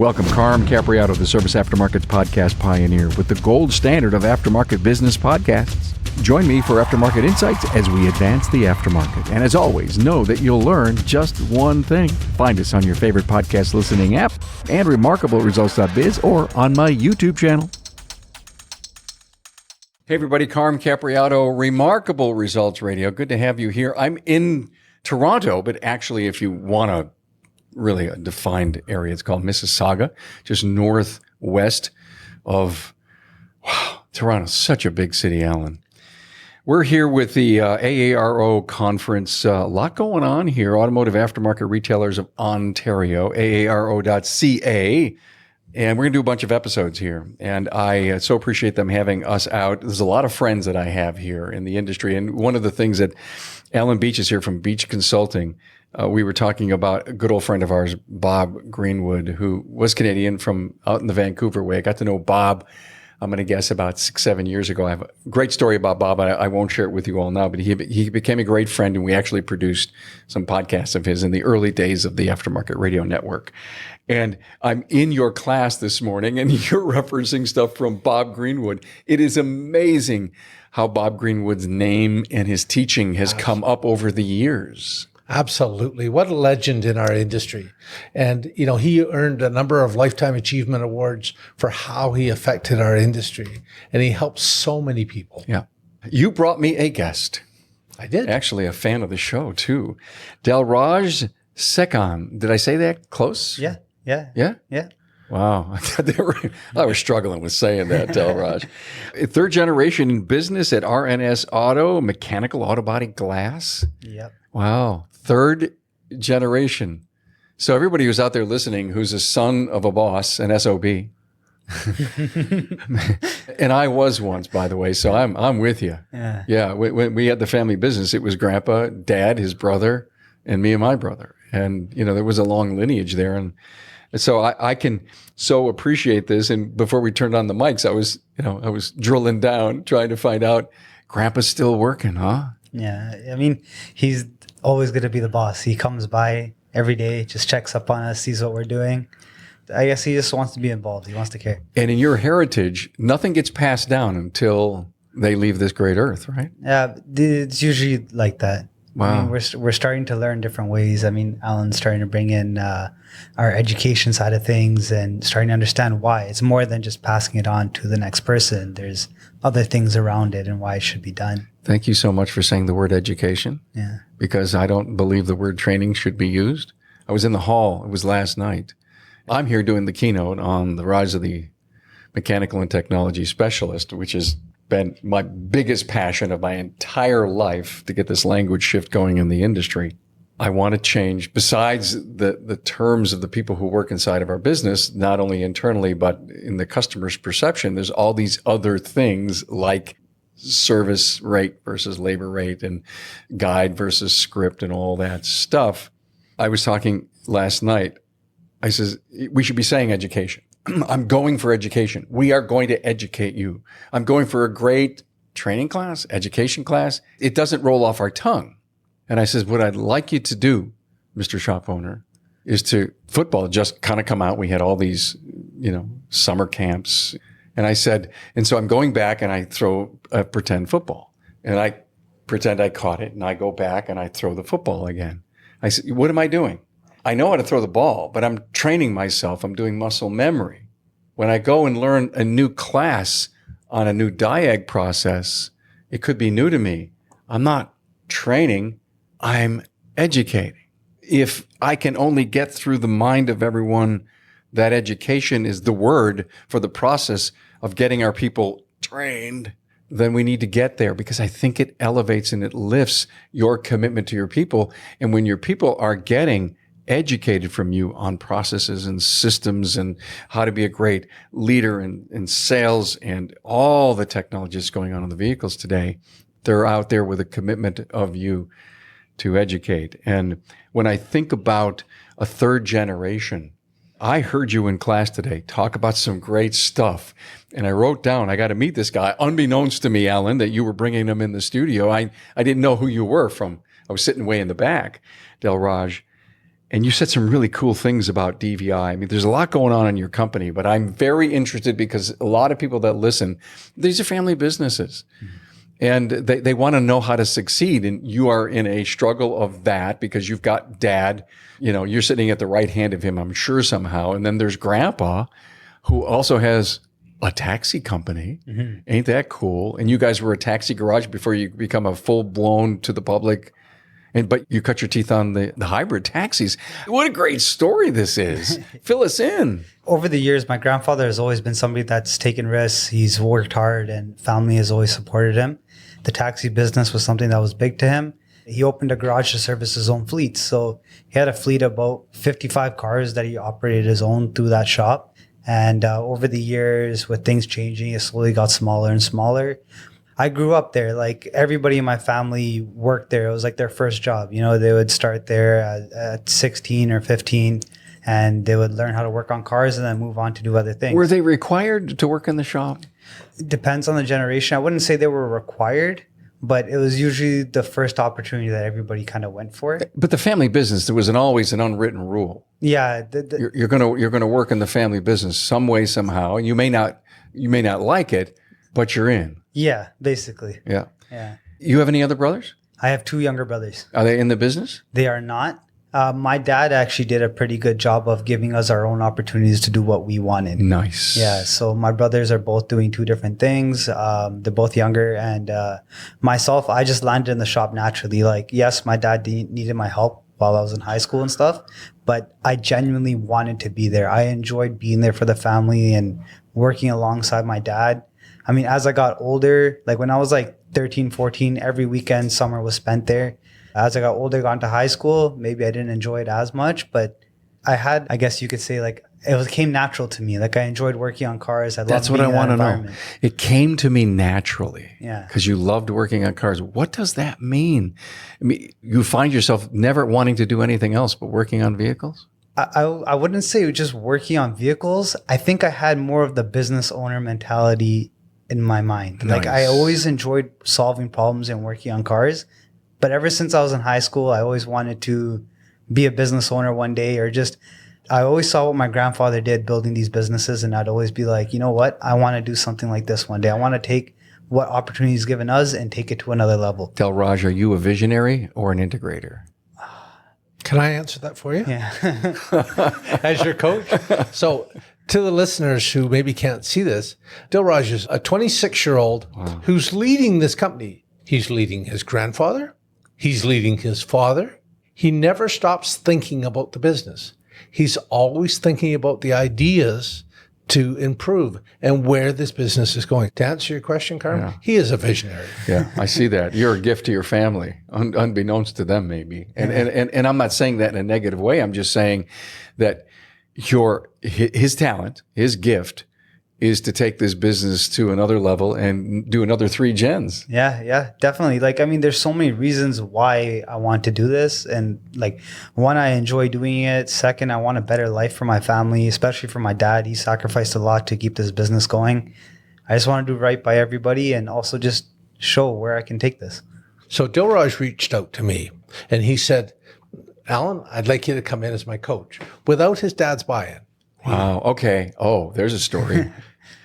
Welcome, Carm Capriato, the Service Aftermarket's podcast pioneer with the gold standard of aftermarket business podcasts. Join me for Aftermarket Insights as we advance the aftermarket. And as always, know that you'll learn just one thing. Find us on your favorite podcast listening app and remarkableresults.biz or on my YouTube channel. Hey everybody, Carm Capriato, Remarkable Results Radio. Good to have you here. I'm in Toronto, but actually if you want to really a defined area. It's called Mississauga, just northwest of Toronto. Such a big city, Alan. We're here with the AARO conference. A lot going on here. Automotive Aftermarket Retailers of Ontario, AARO.ca. And we're going to do a bunch of episodes here. And I so appreciate them having us out. There's a lot of friends that I have here in the industry. And one of the things that Alan Beech is here from Beech Consulting. We were talking about a good old friend of ours, Bob Greenwood, who was Canadian from out in the Vancouver way. I got to know Bob, I'm going to guess about 6-7 years ago. I have a great story about Bob. I won't share it with you all now, but he became a great friend, and we actually produced some podcasts of his in the early days of the Aftermarket Radio Network. And I'm in your class this morning, and you're referencing stuff from Bob Greenwood. It is amazing how Bob Greenwood's name and his teaching has come up over the years. Absolutely. What a legend in our industry. And, you know, he earned a number of Lifetime Achievement Awards for how he affected our industry. And he helped so many people. Yeah. You brought me a guest. I did. Actually, a fan of the show, too. Dilraj Sekhon. Did I say that close? Yeah. Wow. I was struggling with saying that, Dilraj. Third generation in business at RNS Auto, mechanical auto body glass. Yep. Wow. Third generation. So everybody who's out there listening who's a son of a boss, an SOB. And I was once, by the way, so I'm with you. Yeah. When we had the family business, it was Grandpa, Dad, his brother, and me and my brother. And, you know, there was a long lineage there. And so I can so appreciate this. And before we turned on the mics, I was drilling down, trying to find out, Grandpa's still working, huh? Yeah. I mean, he's always going to be the boss. He comes by every day, just checks up on us, sees what we're doing. I guess he just wants to be involved. He wants to care. And in your heritage, nothing gets passed down until they leave this great earth, right? Yeah, it's usually like that. Wow. I mean, we're starting to learn different ways. I mean, Alan's starting to bring in our education side of things and starting to understand why. It's more than just passing it on to the next person. There's other things around it and why it should be done. Thank you so much for saying the word education. Yeah. Because I don't believe the word training should be used. I was in the hall. It was last night. I'm here doing the keynote on the rise of the mechanical and technology specialist, which has been my biggest passion of my entire life to get this language shift going in the industry. I want to change, besides the terms of the people who work inside of our business, not only internally, but in the customer's perception, there's all these other things like service rate versus labor rate and guide versus script and all that stuff. I was talking last night. I says, we should be saying education. I'm going for education. We are going to educate you. I'm going for a great training class, education class. It doesn't roll off our tongue. And I says, what I'd like you to do, Mr. Shop Owner, is to football just kind of come out. We had all these, summer camps. And I said, and so I'm going back and I throw a pretend football and I pretend I caught it and I go back and I throw the football again. I said, what am I doing? I know how to throw the ball, but I'm training myself. I'm doing muscle memory. When I go and learn a new class on a new diag process, it could be new to me. I'm not training. I'm educating. If I can only get through the mind of everyone that education is the word for the process of getting our people trained, then we need to get there because I think it elevates and it lifts your commitment to your people. And when your people are getting educated from you on processes and systems and how to be a great leader in sales and all the technologies going on in the vehicles today, they're out there with a commitment of you to educate. And when I think about a third generation, I heard you in class today talk about some great stuff. And I wrote down, I got to meet this guy, unbeknownst to me, Alan, that you were bringing him in the studio. I didn't know who you were I was sitting way in the back, Dilraj. And you said some really cool things about DVI. I mean, there's a lot going on in your company, but I'm very interested because a lot of people that listen, these are family businesses. And they want to know how to succeed. And you are in a struggle of that because you've got dad, you're sitting at the right hand of him, I'm sure, somehow. And then there's grandpa, who also has a taxi company. Ain't that cool? And you guys were a taxi garage before you become a full-blown to the public. But you cut your teeth on the hybrid taxis. What a great story this is. Fill us in. Over the years, my grandfather has always been somebody that's taken risks. He's worked hard and family has always supported him. The taxi business was something that was big to him. He opened a garage to service his own fleet. So he had a fleet of about 55 cars that he operated his own through that shop. And over the years, with things changing, it slowly got smaller and smaller. I grew up there. Like everybody in my family worked there. It was like their first job. They would start there at 16 or 15 and they would learn how to work on cars and then move on to do other things. Were they required to work in the shop? It depends on the generation. I wouldn't say they were required, but it was usually the first opportunity that everybody kind of went for. But the family business, there was always an unwritten rule. Yeah. You're gonna work in the family business some way, somehow. And you may not like it, but you're in. Yeah, basically. Yeah. Yeah. You have any other brothers? I have 2 younger brothers. Are they in the business? They are not. My dad actually did a pretty good job of giving us our own opportunities to do what we wanted. Nice. Yeah. So my brothers are both doing 2 different things. They're both younger. And myself, I just landed in the shop naturally. Like, yes, my dad needed my help while I was in high school and stuff, but I genuinely wanted to be there. I enjoyed being there for the family and working alongside my dad. I mean, as I got older, like when I was like 13, 14, every weekend, summer was spent there. As I got older, got into high school, maybe I didn't enjoy it as much, but I had, I guess you could say, like, came natural to me. Like I enjoyed working on cars. That's what I want to know. It came to me naturally. Yeah. Because you loved working on cars. What does that mean? I mean, you find yourself never wanting to do anything else but working on vehicles? I wouldn't say just working on vehicles. I think I had more of the business owner mentality in my mind. Nice. Like I always enjoyed solving problems and working on cars. But ever since I was in high school, I always wanted to be a business owner one day, or just, I always saw what my grandfather did building these businesses. And I'd always be like, you know what? I want to do something like this one day. I want to take what opportunity he's given us and take it to another level. Dilraj, are you a visionary or an integrator? Can I answer that for you? Yeah. As your coach? So to the listeners who maybe can't see this, Dilraj is a 26-year-old who's leading this company. He's leading his grandfather. He's leading his father. He never stops thinking about the business. He's always thinking about the ideas to improve and where this business is going. To answer your question, Carmen, he is a visionary. Yeah, I see that. You're a gift to your family, unbeknownst to them, maybe. And I'm not saying that in a negative way. I'm just saying that his talent, his gift, is to take this business to another level and do another 3 gens. Yeah, definitely. Like, I mean, there's so many reasons why I want to do this. And like, one, I enjoy doing it. Second, I want a better life for my family, especially for my dad. He sacrificed a lot to keep this business going. I just want to do right by everybody and also just show where I can take this. So Dilraj reached out to me and he said, Alan, I'd like you to come in as my coach, without his dad's buy-in. Wow. Okay. Oh, there's a story.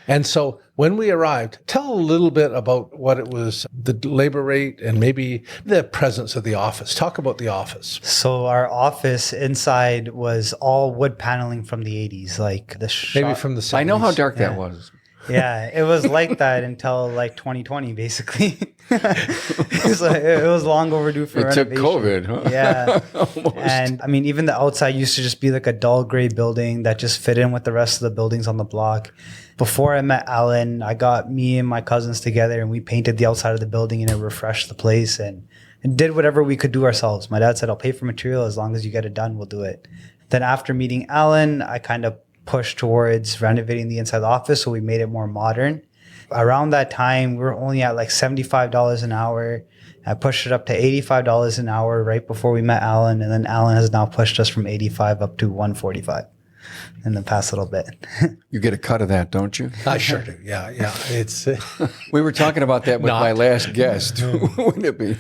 And so when we arrived, tell a little bit about what it was, the labor rate, and maybe the presence of the office. Talk about the office. So our office inside was all wood paneling from the 80s, like the Maybe from the 70s. I know how dark that was. Yeah, it was like that until like 2020, basically. It was long overdue for It took renovation. COVID, huh? Yeah. Almost. And I mean, even the outside used to just be like a dull gray building that just fit in with the rest of the buildings on the block. Before I met Alan, I got me and my cousins together and we painted the outside of the building and it refreshed the place and did whatever we could do ourselves. My dad said, I'll pay for material. As long as you get it done, we'll do it. Then after meeting Alan, I kind of pushed towards renovating the inside of the office. So we made it more modern. Around that time, we were only at like $75 an hour. I pushed it up to $85 an hour right before we met Alan. And then Alan has now pushed us from 85 up to 145. in the past little bit. You get a cut of that, don't you? I sure do. Yeah. It's We were talking about that with my last guest. Wouldn't it be?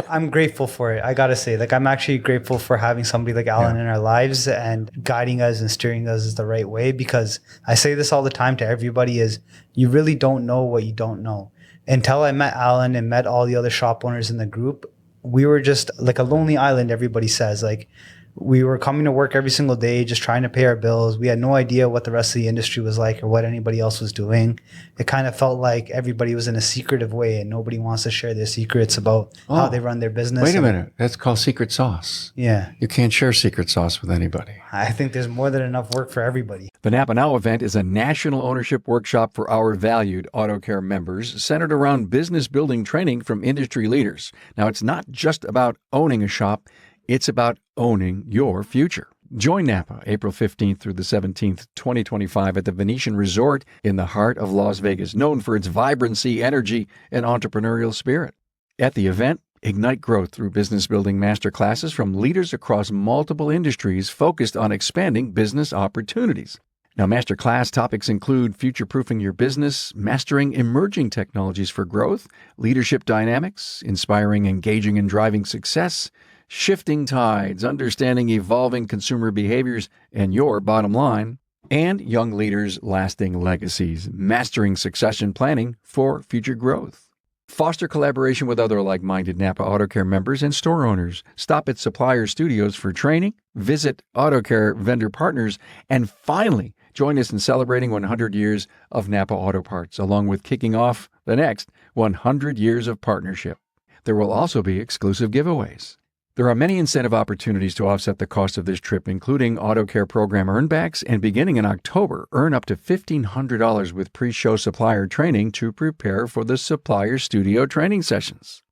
I'm grateful for it. I got to say, like, I'm actually grateful for having somebody like Alan in our lives and guiding us and steering us the right way, because I say this all the time to everybody is you really don't know what you don't know. Until I met Alan and met all the other shop owners in the group, we were just like a lonely island, everybody says. Like, we were coming to work every single day, just trying to pay our bills. We had no idea what the rest of the industry was like or what anybody else was doing. It kind of felt like everybody was in a secretive way and nobody wants to share their secrets about how they run their business. Wait a minute. That's called secret sauce. Yeah. You can't share secret sauce with anybody. I think there's more than enough work for everybody. The NAPA Now event is a national ownership workshop for our valued AutoCare members centered around business building training from industry leaders. Now, it's not just about owning a shop. It's about owning your future. Join NAPA April 15th through the 17th, 2025 at the Venetian Resort in the heart of Las Vegas, known for its vibrancy, energy, and entrepreneurial spirit. At the event, ignite growth through business building masterclasses from leaders across multiple industries focused on expanding business opportunities. Now, masterclass topics include future-proofing your business, mastering emerging technologies for growth, leadership dynamics, inspiring, engaging, and driving success, shifting tides, understanding evolving consumer behaviors and your bottom line, and young leaders' lasting legacies, mastering succession planning for future growth. Foster collaboration with other like-minded NAPA AutoCare members and store owners. Stop at supplier studios for training, visit AutoCare vendor partners, and finally, join us in celebrating 100 years of NAPA Auto Parts, along with kicking off the next 100 years of partnership. There will also be exclusive giveaways. There are many incentive opportunities to offset the cost of this trip, including AutoCare program earnbacks, and beginning in October, earn up to $1,500 with pre-show supplier training to prepare for the supplier studio training sessions.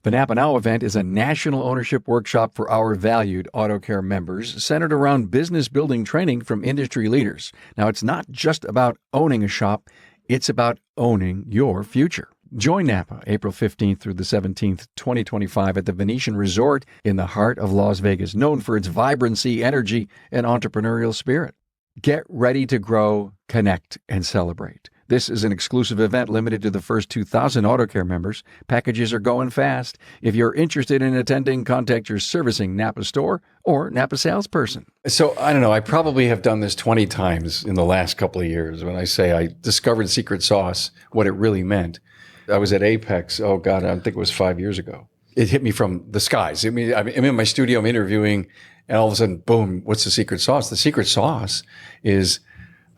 The NAPA Now event is a national ownership workshop for our valued AutoCare members centered around business building training from industry leaders. Now, it's not just about owning a shop, it's about owning your future. Join NAPA April 15th through the 17th, 2025 at the Venetian Resort in the heart of Las Vegas, known for its vibrancy, energy, and entrepreneurial spirit. Get ready to grow, connect, and celebrate. This is an exclusive event limited to the first 2,000 AutoCare members. Packages are going fast. If you're interested in attending, contact your servicing NAPA store or NAPA salesperson. So, I don't know, I probably have done this 20 times in the last couple of years when I say I discovered secret sauce, what it really meant. I was at Apex, I think it was 5 years ago. It hit me from the skies. I'm in my studio, I'm interviewing, and all of a sudden, boom, what's the secret sauce? The secret sauce is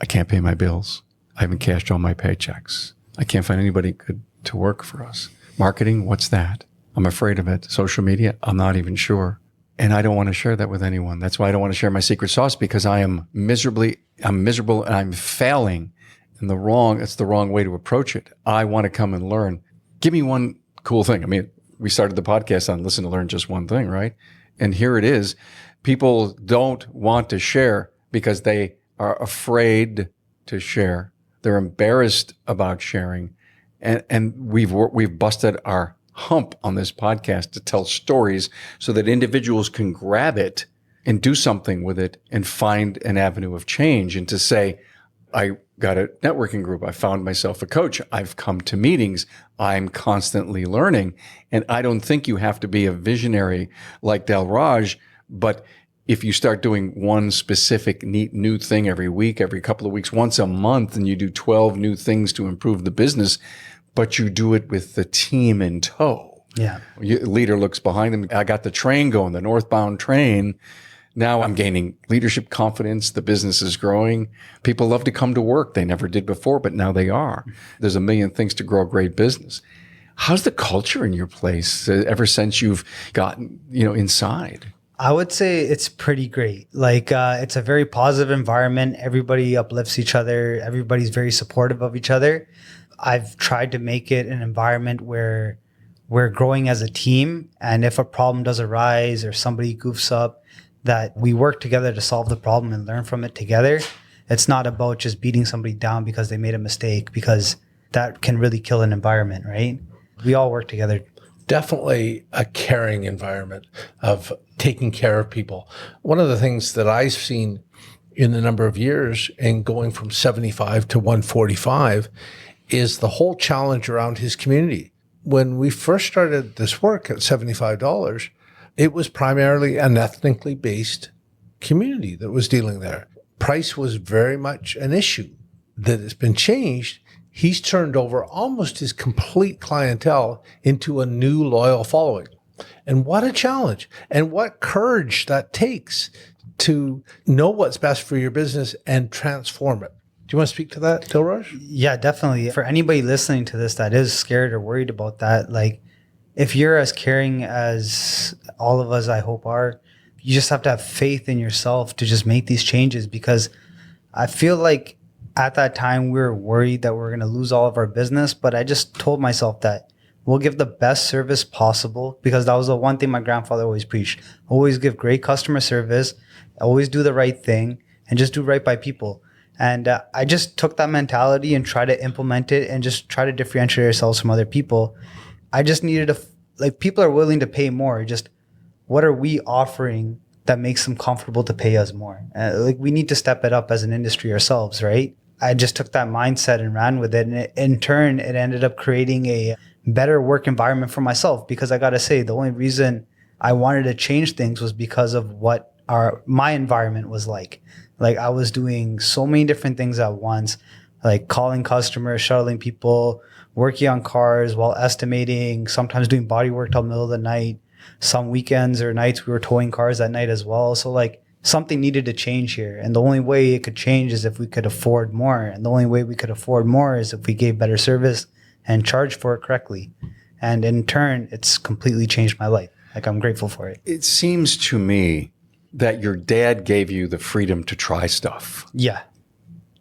I can't pay my bills. I haven't cashed all my paychecks. I can't find anybody good to work for us. Marketing, what's that? I'm afraid of it. Social media, I'm not even sure. And I don't want to share that with anyone. That's why I don't want to share my secret sauce, because I'm miserable and I'm failing. And it's the wrong way to approach it. I want to come and learn. Give me one cool thing. I mean, we started the podcast on listen to learn just one thing, right? And here it is. People don't want to share because they are afraid to share. They're embarrassed about sharing. And we've busted our hump on this podcast to tell stories so that individuals can grab it and do something with it and find an avenue of change, and to say, I got a networking group. I found myself a coach. I've come to meetings. I'm constantly learning. And I don't think you have to be a visionary like Dilraj, but if you start doing one specific neat new thing every week, every couple of weeks, once a month, and you do 12 new things to improve the business, but you do it with the team in tow. Yeah. Leader looks behind them. I got the train going, the northbound train. Now I'm gaining leadership confidence. The business is growing. People love to come to work. They never did before, but now they are. There's a million things to grow a great business. How's the culture in your place ever since you've gotten, inside? I would say it's pretty great. It's a very positive environment. Everybody uplifts each other. Everybody's very supportive of each other. I've tried to make it an environment where we're growing as a team. And if a problem does arise or somebody goofs up, that we work together to solve the problem and learn from it together. It's not about just beating somebody down because they made a mistake, because that can really kill an environment, right? We all work together. Definitely a caring environment of taking care of people. One of the things that I've seen in the number of years and going from 75 to 145 is the whole challenge around his community. When we first started this work at $75, it was primarily an ethnically based community that was dealing there. Price was very much an issue. That has been changed. He's turned over almost his complete clientele into a new loyal following. And what a challenge and what courage that takes to know what's best for your business and transform it. Do you want to speak to that, Dilraj? Yeah, definitely. For anybody listening to this that is scared or worried about that, like if you're as caring as all of us, I hope are, you just have to have faith in yourself to just make these changes, because I feel like at that time we were worried that we were going to lose all of our business. But I just told myself that we'll give the best service possible, because that was the one thing my grandfather always preached. Always give great customer service, always do the right thing, and just do right by people. And I just took that mentality and try to implement it and just try to differentiate ourselves from other people. I just needed to, like, people are willing to pay more. Just what are we offering that makes them comfortable to pay us more? Like, we need to step it up as an industry ourselves, right? I just took that mindset and ran with it. And in turn, it ended up creating a better work environment for myself, because I got to say, the only reason I wanted to change things was because of what my environment was like. Like, I was doing so many different things at once, like calling customers, shuttling people, working on cars while estimating, sometimes doing body work till the middle of the night. Some weekends or nights we were towing cars at night as well. So like, something needed to change here. And the only way it could change is if we could afford more. And the only way we could afford more is if we gave better service and charged for it correctly. And in turn, it's completely changed my life. Like, I'm grateful for it. It seems to me that your dad gave you the freedom to try stuff. Yeah,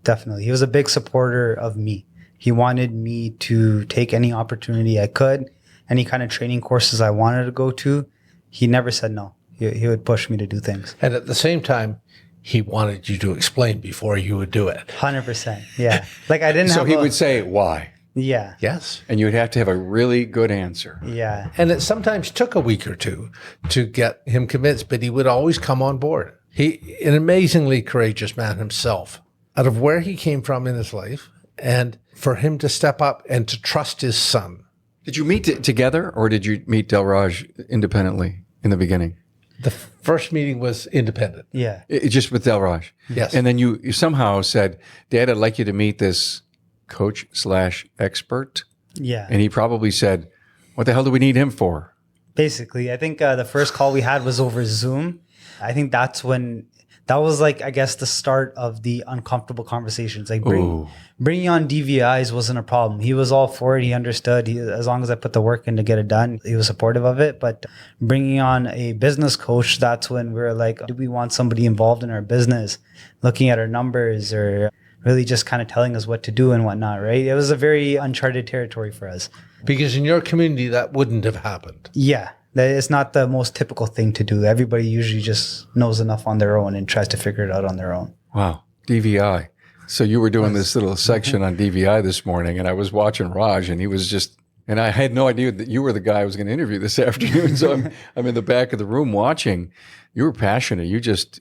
definitely. He was a big supporter of me. He wanted me to take any opportunity I could, any kind of training courses I wanted to go to. He never said no. He would push me to do things. And at the same time, he wanted you to explain before you would do it. 100%. Yeah. Like, I didn't So have he would say, why? Yeah. Yes. And you would have to have a really good answer. Yeah. And it sometimes took a week or two to get him convinced, but he would always come on board. An amazingly courageous man himself, out of where he came from in his life, and for him to step up and to trust his son. Did you meet together, or did you meet Dilraj independently in the beginning? The first meeting was independent. Yeah. Just with Dilraj? Yes. And then you somehow said, Dad, I'd like you to meet this coach/expert. Yeah. And he probably said, what the hell do we need him for? Basically, I think the first call we had was over Zoom. I think that was like, I guess, the start of the uncomfortable conversations. Like, bringing on DVIs wasn't a problem. He was all for it. He understood. As long as I put the work in to get it done, he was supportive of it. But bringing on a business coach, that's when we were like, do we want somebody involved in our business, looking at our numbers, or really just kind of telling us what to do and whatnot, right? It was a very uncharted territory for us. Because in your community, that wouldn't have happened. Yeah. It's not the most typical thing to do. Everybody usually just knows enough on their own and tries to figure it out on their own. Wow. DVI. So you were doing this little section on DVI this morning, and I was watching Raj, and he was just, and I had no idea that you were the guy I was going to interview this afternoon. So I'm in the back of the room watching. You were passionate.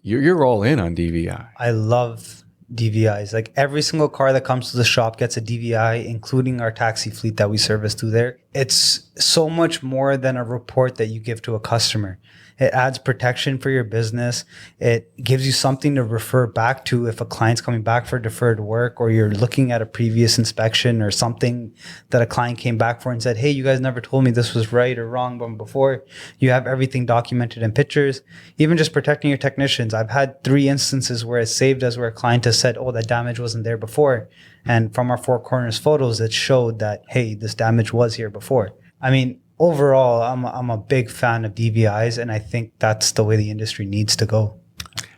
You're all in on DVI. I love DVIs. Like, every single car that comes to the shop gets a DVI, including our taxi fleet that we service through there. It's so much more than a report that you give to a customer. It adds protection for your business. It gives you something to refer back to if a client's coming back for deferred work, or you're looking at a previous inspection or something that a client came back for and said, hey, you guys never told me this was right or wrong before. You have everything documented in pictures. Even just protecting your technicians. I've had 3 instances where it's saved us, where a client has said, oh, that damage wasn't there before. And from our 4 corners photos, it showed that, hey, this damage was here before. I mean, overall, I'm a big fan of DVIs, and I think that's the way the industry needs to go.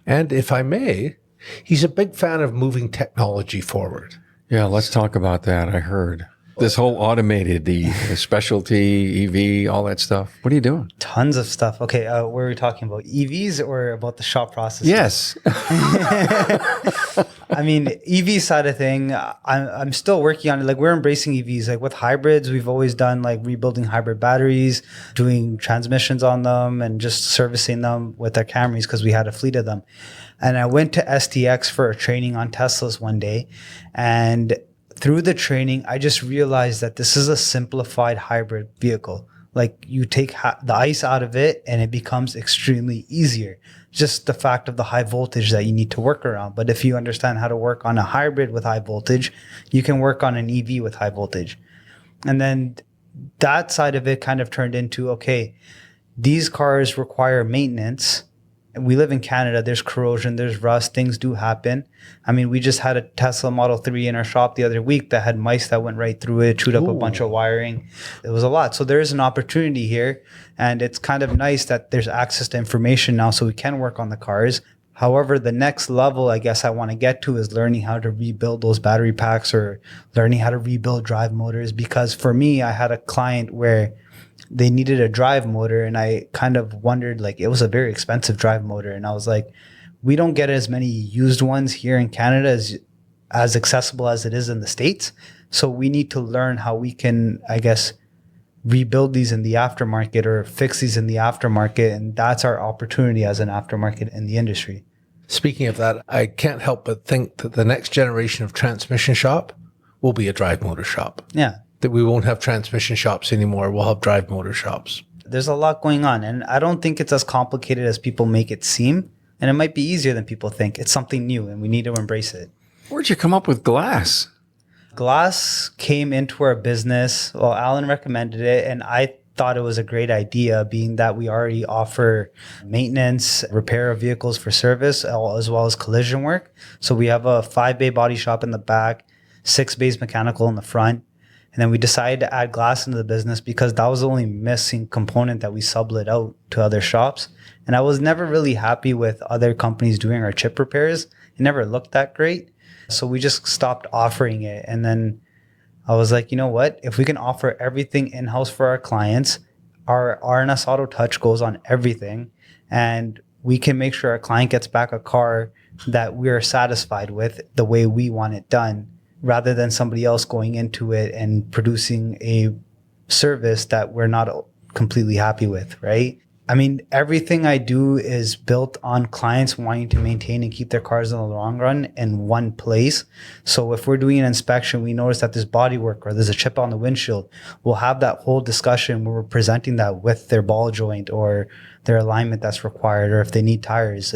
And if I may, he's a big fan of moving technology forward. Yeah, let's talk about that. I heard. this whole automated, the specialty EV, all that stuff. What are you doing? Tons of stuff. Okay, what are we talking about? EVs or about the shop process? Yes. I mean, EV side of thing, I'm still working on it. Like we're embracing EVs. Like with hybrids, we've always done like rebuilding hybrid batteries, doing transmissions on them, and just servicing them with our Camrys because we had a fleet of them. And I went to STX for a training on Teslas one day, and through the training, I just realized that this is a simplified hybrid vehicle. Like you take the ice out of it and it becomes extremely easier. Just the fact of the high voltage that you need to work around. But if you understand how to work on a hybrid with high voltage, you can work on an EV with high voltage. And then that side of it kind of turned into, okay, these cars require maintenance. We live in Canada. There's corrosion, there's rust, things do happen. I mean, we just had a Tesla Model 3 in our shop the other week that had mice that went right through it, chewed up a bunch of wiring. It was a lot. So there is an opportunity here. And it's kind of nice that there's access to information now so we can work on the cars. However, the next level, I guess I want to get to is learning how to rebuild those battery packs or learning how to rebuild drive motors. Because for me, I had a client where they needed a drive motor, and I kind of wondered, like, it was a very expensive drive motor. And I was like, we don't get as many used ones here in Canada as accessible as it is in the States. So we need to learn how we can, I guess, rebuild these in the aftermarket or fix these in the aftermarket. And that's our opportunity as an aftermarket in the industry. Speaking of that, I can't help but think that the next generation of transmission shop will be a drive motor shop. Yeah. That we won't have transmission shops anymore. We'll have drive motor shops. There's a lot going on, and I don't think it's as complicated as people make it seem. And it might be easier than people think. It's something new, and we need to embrace it. Where'd you come up with glass? Glass came into our business. Well, Alan recommended it, and I thought it was a great idea, being that we already offer maintenance, repair of vehicles for service, as well as collision work. So we have a 5-bay body shop in the back, 6 bays mechanical in the front. And then we decided to add glass into the business because that was the only missing component that we sublet out to other shops. And I was never really happy with other companies doing our chip repairs. It never looked that great. So we just stopped offering it. And then I was like, you know what? If we can offer everything in-house for our clients, our RNS Auto Touch goes on everything. And we can make sure our client gets back a car that we're satisfied with the way we want it done, rather than somebody else going into it and producing a service that we're not completely happy with, right? I mean, everything I do is built on clients wanting to maintain and keep their cars in the long run in one place. So if we're doing an inspection, we notice that there's bodywork or there's a chip on the windshield, we'll have that whole discussion where we're presenting that with their ball joint or their alignment that's required, or if they need tires.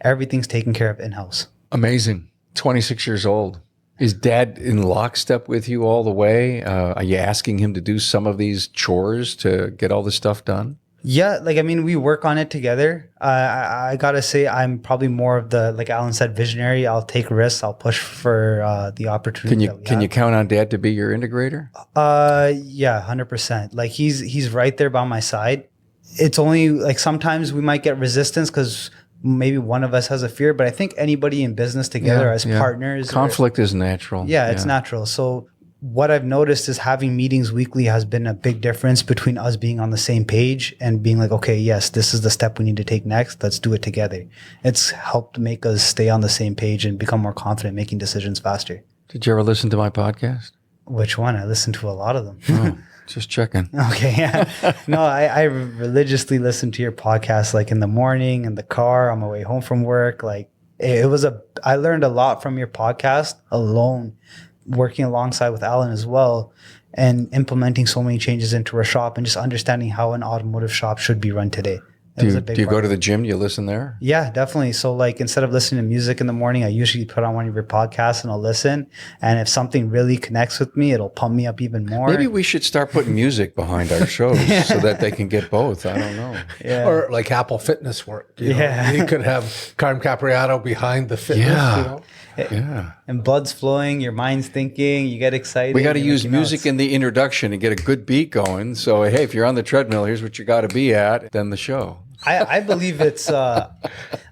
Everything's taken care of in-house. Amazing. 26 years old. Is Dad in lockstep with you all the way? Are you asking him to do some of these chores to get all this stuff done? Yeah, we work on it together. I gotta say, I'm probably more of the, like Alan said, visionary. I'll take risks. I'll push for the opportunity. Can you count on Dad to be your integrator? Yeah, 100%. Like he's right there by my side. It's only like sometimes we might get resistance because maybe one of us has a fear, but I think anybody in business together as partners. Conflict is natural. Yeah, it's natural. So what I've noticed is having meetings weekly has been a big difference between us being on the same page and being like, okay, yes, this is the step we need to take next. Let's do it together. It's helped make us stay on the same page and become more confident making decisions faster. Did you ever listen to my podcast? Which one? I listened to a lot of them. Oh, just checking. Okay, yeah. No, I religiously listen to your podcast, like in the morning, in the car, on my way home from work. Like I learned a lot from your podcast alone, working alongside with Alan as well, and implementing so many changes into our shop and just understanding how an automotive shop should be run today. Do you go to the gym? Do you listen there? Yeah, definitely. So like instead of listening to music in the morning, I usually put on one of your podcasts and I'll listen. And if something really connects with me, it'll pump me up even more. Maybe we should start putting music behind our shows so that they can get both. I don't know. Yeah. Or like Apple Fitness work. You know? You could have Carm Capriato behind the fitness. Yeah. Yeah. And blood's flowing, your mind's thinking, you get excited. We got to use music in the introduction and get a good beat going. So, hey, if you're on the treadmill, here's what you got to be at, then the show. I believe it's, I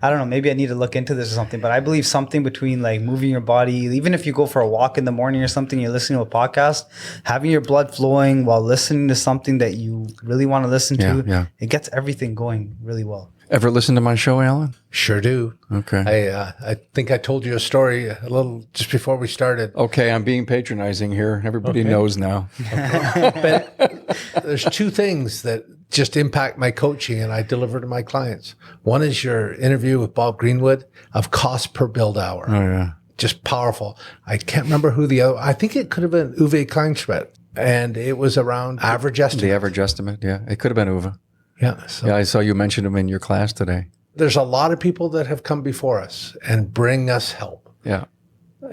don't know, maybe I need to look into this or something, but I believe something between like moving your body, even if you go for a walk in the morning or something, you're listening to a podcast, having your blood flowing while listening to something that you really want to listen to, it gets everything going really well. Ever listen to my show, Alan? Sure do. Okay. I think I told you a story a little just before we started. Okay, I'm being patronizing here. Everybody knows now. But there's two things that just impact my coaching and I deliver to my clients. One is your interview with Bob Greenwood of cost per build hour. Oh, yeah. Just powerful. I can't remember who the other, I think it could have been Uwe Kleinschmidt. And it was around average estimate. The average estimate, yeah. It could have been Uwe. Yeah. So Yeah, I saw you mention him in your class today. there's a lot of people that have come before us and bring us help. Yeah.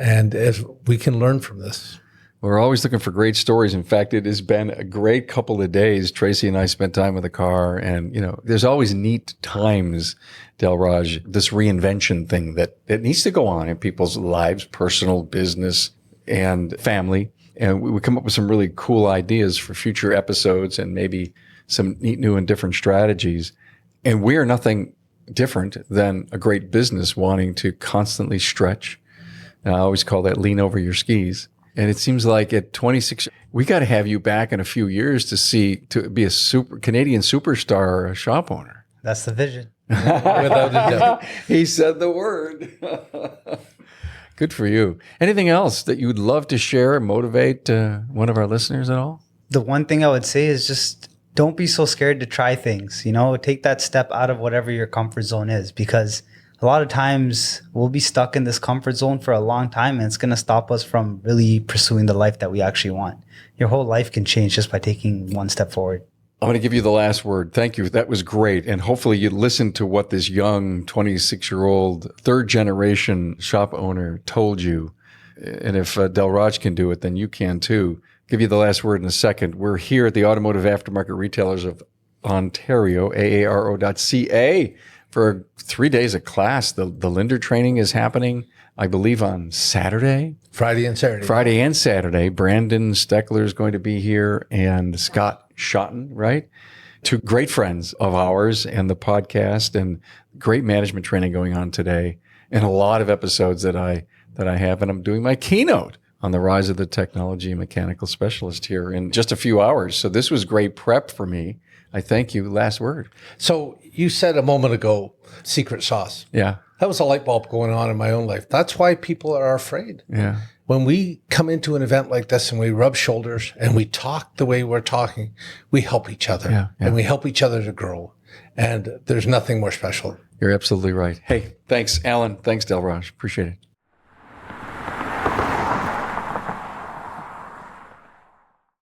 And if we can learn from this. We're always looking for great stories. In fact, it has been a great couple of days. Tracy and I spent time with the car, and, you know, there's always neat times, Dilraj, this reinvention thing that it needs to go on in people's lives, personal, business, and family. And we come up with some really cool ideas for future episodes and maybe some neat, new, and different strategies. And we are nothing different than a great business wanting to constantly stretch. And I always call that lean over your skis. And it seems like at 26, we got to have you back in a few years to be a Canadian superstar shop owner. That's the vision. Without a doubt. He said the word. Good for you. Anything else that you'd love to share and motivate one of our listeners at all? The one thing I would say is just don't be so scared to try things. You know, take that step out of whatever your comfort zone is, because a lot of times we'll be stuck in this comfort zone for a long time, and it's going to stop us from really pursuing the life that we actually want. Your whole life can change just by taking one step forward. I'm going to give you the last word. Thank you. That was great. And hopefully you listened to what this young 26-year-old third generation shop owner told you. And if Dilraj can do it, then you can too. Give you the last word in a second. We're here at the Automotive Aftermarket Retailers of Ontario, AARO.ca, for 3 days of class. The Linder training is happening, I believe, on Saturday. Friday and Saturday. Friday and Saturday. Brandon Steckler is going to be here, and Scott Schotten, right? Two great friends of ours and the podcast, and great management training going on today, and a lot of episodes that I have. And I'm doing my keynote on the rise of the technology and mechanical specialist here in just a few hours. So this was great prep for me. I thank you. Last word. So you said a moment ago, secret sauce. Yeah. That was a light bulb going on in my own life. That's why people are afraid. Yeah. When we come into an event like this and we rub shoulders and we talk the way we're talking, we help each other and we help each other to grow. And there's nothing more special. You're absolutely right. Hey, thanks, Alan. Thanks, Dilraj. Appreciate it.